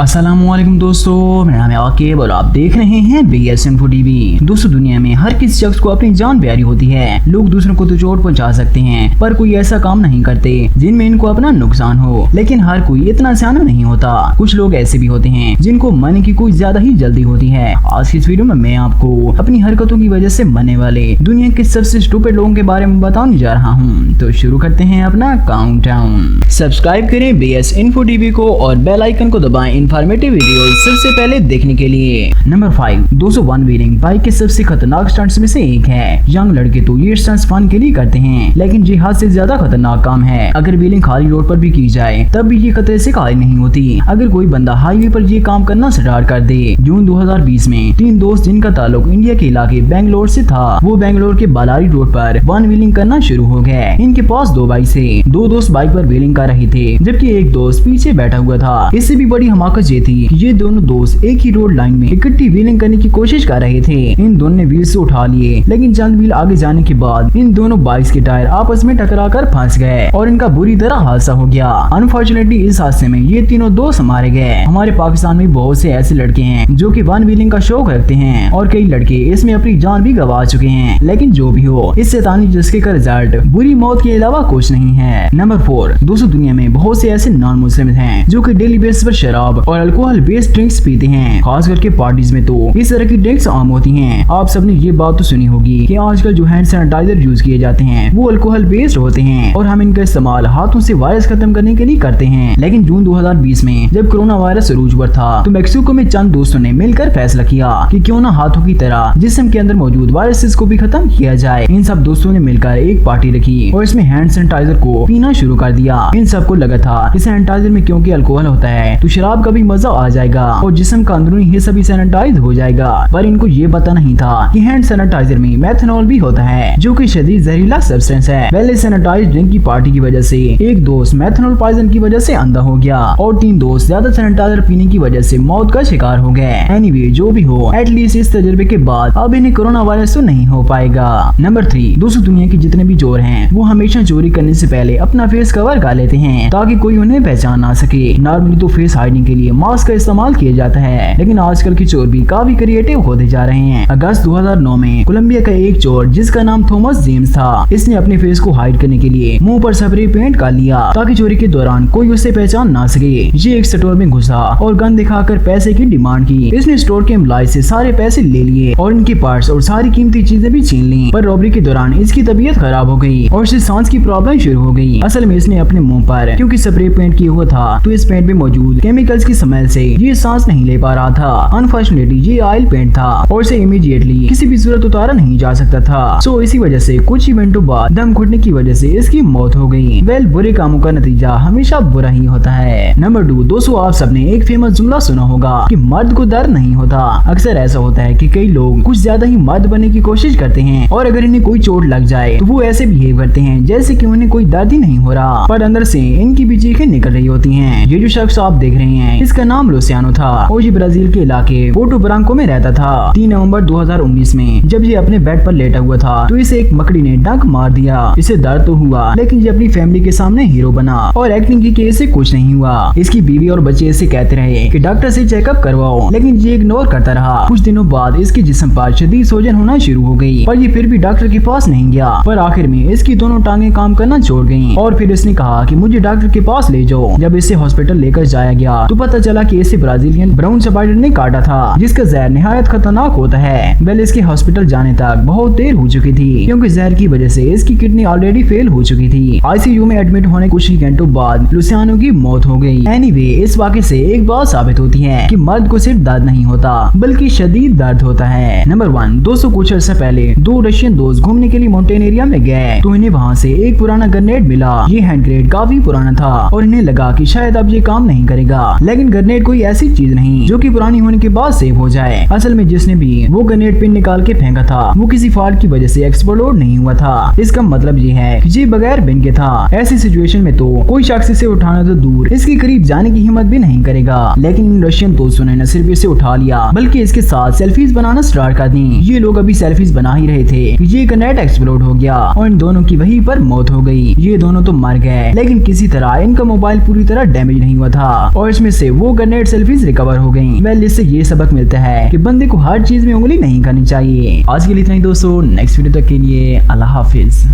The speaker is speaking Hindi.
अस्सलाम वालेकुम दोस्तों, मेरा नाम है आकिब और आप देख रहे हैं BS Info TV। दोस्तों, दुनिया में हर किसी शख्स को अपनी जान प्यारी होती है। लोग दूसरों को तो चोट पहुंचा सकते हैं, पर कोई ऐसा काम नहीं करते जिनमें इनको अपना नुकसान हो। लेकिन हर कोई इतना सियाना नहीं होता। कुछ लोग ऐसे भी होते हैं जिनको मरने की कोई ज्यादा ही जल्दी होती है। आज की इस वीडियो में मैं आपको अपनी हरकतों की वजह से मरने वाले दुनिया के सबसे स्टूपिड लोगों के बारे में बताने जा रहा हूँ। तो शुरू करते हैं अपना काउंटडाउन। सब्सक्राइब करें BS Info TV को और बेल आइकन को दबाएं इन्फॉर्मेटिव वीडियो सबसे पहले देखने के लिए। नंबर 5, 201 व्हीलिंग बाइक के सबसे खतरनाक स्टंट्स में से एक है। यंग लड़के तो ये स्टंट्स फन के लिए करते हैं, लेकिन ये हाथ से ज्यादा खतरनाक काम है। अगर व्हीलिंग खाली रोड पर भी की जाए तब भी ये खतरे से खाली नहीं होती। अगर कोई बंदा हाईवे पर ये काम करना स्टार्ट कर दे। जून 2020 में 3 दोस्त जिनका ताल्लुक इंडिया के इलाके बेंगलोर से था, वो बेंगलोर के बालारी रोड पर वन व्हीलिंग करना शुरू हो गए। इनके पास 2 बाइक थे। 2 दोस्त बाइक पर व्हीलिंग कर रहे थे, जबकि एक दोस्त पीछे बैठा हुआ था। इससे भी बड़ी हमाकत ये थी कि ये दोनों दोस्त एक ही रोड लाइन में इकट्ठी व्हीलिंग करने की कोशिश कर रहे थे। इन दोनों ने व्हील से उठा लिए, लेकिन चंद व्हील आगे जाने के बाद इन दोनों बाइक्स के टायर आपस में टकराकर फंस गए और इनका बुरी तरह हादसा हो गया। अनफॉर्चुनेटली इस हादसे में ये तीनों दोस्त मारे गए। हमारे पाकिस्तान में बहुत से ऐसे लड़के हैं जो कि वन व्हीलिंग का शौक रखते हैं और कई लड़के इसमें अपनी जान भी गंवा चुके हैं। लेकिन जो भी हो, इस शैतानी जिसके का रिजल्ट बुरी मौत के अलावा कुछ नहीं है। नंबर 4, दोस्तों, दुनिया में बहुत से ऐसे नॉन मुस्लिम हैं जो कि डेली बेसिस पर शराब और अल्कोहल बेस्ड ड्रिंक्स पीते हैं। खास करके पार्टीज में तो इस तरह की ड्रिंक्स आम होती हैं। आप सबने ये बात तो सुनी होगी कि आजकल जो हैंड सैनिटाइजर यूज किए जाते हैं वो अल्कोहल बेस्ड होते हैं और हम इनका इस्तेमाल हाथों से वायरस खत्म करने के लिए करते हैं। लेकिन जून 2020 में जब कोरोना वायरस अरूज पर था तो मैक्सिको में चंद दोस्तों ने मिलकर फैसला किया कि क्यों ना हाथों की तरह जिस्म के अंदर मौजूद वायरसेस को भी खत्म किया जाए। इन सब दोस्तों ने मिलकर एक पार्टी रखी और इसमें हैंड सैनिटाइजर को पीना शुरू कर दिया। इन सबको लगा था कि सैनिटाइजर में क्योंकि अल्कोहल होता है तो शराब का भी मजा आ जाएगा और जिस्म का अंदरूनी हिस्सा भी सैनिटाइज हो जाएगा। पर इनको ये पता नहीं था कि हैंड सैनिटाइजर में मेथनॉल भी होता है, जो कि शदीद जहरीला सब्सटेंस है। पहले सैनिटाइज ड्रिंक की पार्टी की वजह से एक दोस्त मेथनॉल पॉइजन की वजह से अंधा हो गया और 3 दोस्त ज्यादा सैनिटाइजर पीने की वजह से मौत का शिकार हो गए। एनीवे, जो भी हो, एटलीस्ट इस तजुर्बे के बाद अब इन्हें कोरोना वायरस तो नहीं हो पाएगा। नंबर 3, दोस्तों, दुनिया के जितने भी चोर हैं वो हमेशा चोरी करने से पहले अपना फेस कवर कर लेते हैं ताकि कोई उन्हें पहचान ना सके। नॉर्मली तो फेस हाइडिंग के लिए मास्क का इस्तेमाल किया जाता है, लेकिन आजकल के चोर भी काफी क्रिएटिव होते जा रहे हैं। अगस्त 2009 में कोलंबिया का एक चोर जिसका नाम थॉमस जेम्स था, इसने अपने फेस को हाइड करने के लिए मुंह पर स्प्रे पेंट कर लिया ताकि चोरी के दौरान कोई उसे पहचान ना सके। ये एक स्टोर में घुसा और गन दिखाकर पैसे की डिमांड की। इसने स्टोर के एम्प्लॉय से सारे पैसे ले लिए और इनके पर्स और सारी कीमती चीजें भी छीन ली। पर रॉबरी के दौरान इसकी तबीयत खराब हो गई और इसे सांस की प्रॉब्लम शुरू हो गई। असल में इसने अपने मुंह पर क्योंकि स्प्रे पेंट किया हुआ था तो इस पेंट में मौजूद केमिकल्स की स्मेल से ये सांस नहीं ले पा रहा था। अनफॉर्चुनेटली ये ऑयल पेंट था और इसे इमीडिएटली किसी भी सूरत उतारा नहीं जा सकता था। सो इसी वजह से कुछ ही मिनटों बाद दम घुटने की वजह से इसकी मौत हो गई। वेल, बुरे कामों का नतीजा हमेशा बुरा ही होता है। नंबर 2, दोस्तों, आप सबने एक फेमस जुमला सुना होगा कि मर्द को दर्द नहीं होता। अक्सर ऐसा होता है कि कई लोग कुछ ज्यादा ही मर्द बनने की कोशिश करते हैं और अगर इन्हें कोई चोट लग जाए तो वो ऐसे बिहेव करते हैं जैसे कि उन्हें कोई दर्द ही नहीं हो रहा, पर अंदर से इनकी भी चीखें निकल रही होती हैं। ये जो शख्स आप देख रहे हैं इसका नाम लुसियानो था और ये ब्राजील के इलाके पोर्टो ब्रांको में रहता था। 3 नवंबर 2019 में जब ये अपने बेड पर लेटा हुआ था तो इसे एक मकड़ी ने डंक मार दिया। इसे दर्द तो हुआ, लेकिन ये अपनी फैमिली के सामने हीरो बना और एक्टिंग की कि इसे कुछ नहीं हुआ। इसकी बीवी और बच्चे इसे कहते रहे कि डॉक्टर से चेकअप करवाओ, लेकिन ये इग्नोर करता रहा। कुछ दिनों बाद इसके जिस्म पर शदीद सूजन होना शुरू हो गई, पर ये फिर भी डॉक्टर के पास नहीं गया। पर आखिर में इसकी दोनों टांगे काम करना छोड़ गयी और फिर इसने कहा कि मुझे डॉक्टर के पास ले जाओ। जब इसे हॉस्पिटल लेकर जाया गया तो पता चला कि इसे ब्राजीलियन ब्राउन स्पाइडर ने काटा था, जिसका जहर निहायत खतरनाक होता है। वेल, इसके हॉस्पिटल जाने तक बहुत देर हो चुकी थी क्योंकि जहर की वजह से इसकी किडनी ऑलरेडी फेल हो चुकी थी। ICU में एडमिट होने कुछ ही घंटों बाद लुसियानो की मौत हो गई। एनीवे, इस वाक़े से एक बात साबित होती है कि मर्द को सिर्फ दर्द नहीं होता बल्कि शदीद दर्द होता है। नंबर 1, दोस्तों, कुछ अर्सा पहले 2 रशियन दोस्त घूमने के लिए माउंटेन एरिया में गए तो इन्हें वहाँ से एक पुराना ग्रेनेड मिला। ये हैंड ग्रेनेड काफी पुराना था और इन्हें लगा कि शायद अब ये काम नहीं करेगा, लेकिन ग्रेनेड कोई ऐसी चीज नहीं जो कि पुरानी होने के बाद सेव हो जाए। असल में जिसने भी वो ग्रेनेड पिन निकाल के फेंका था वो किसी फॉल्ट की वजह से एक्सप्लोड नहीं हुआ था। इसका मतलब ये है कि ये बगैर पिन के था। ऐसी सिचुएशन में तो कोई शख्स इसे उठाना तो दूर इसके करीब जाने की हिम्मत भी नहीं करेगा, लेकिन इन रशियन दोस्तों ने न सिर्फ इसे उठा लिया बल्कि इसके साथ सेल्फीज बनाना स्टार्ट कर दी। ये लोग अभी सेल्फीज बना ही रहे थे कि ये ग्रेनेड एक्सप्लोड हो गया और इन दोनों की वहीं पर मौत हो गई। ये दोनों तो मर गए, लेकिन किसी तरह इनका मोबाइल पूरी तरह डैमेज नहीं हुआ था और इसमें से वो ग्रेनेड सेल्फीज रिकवर हो गई। वेल इससे ये सबक मिलता है कि बंदे को हर चीज में उंगली नहीं करनी चाहिए। आज के लिए इतना ही दोस्तों, नेक्स्ट वीडियो तक के लिए अल्लाह हाफिज।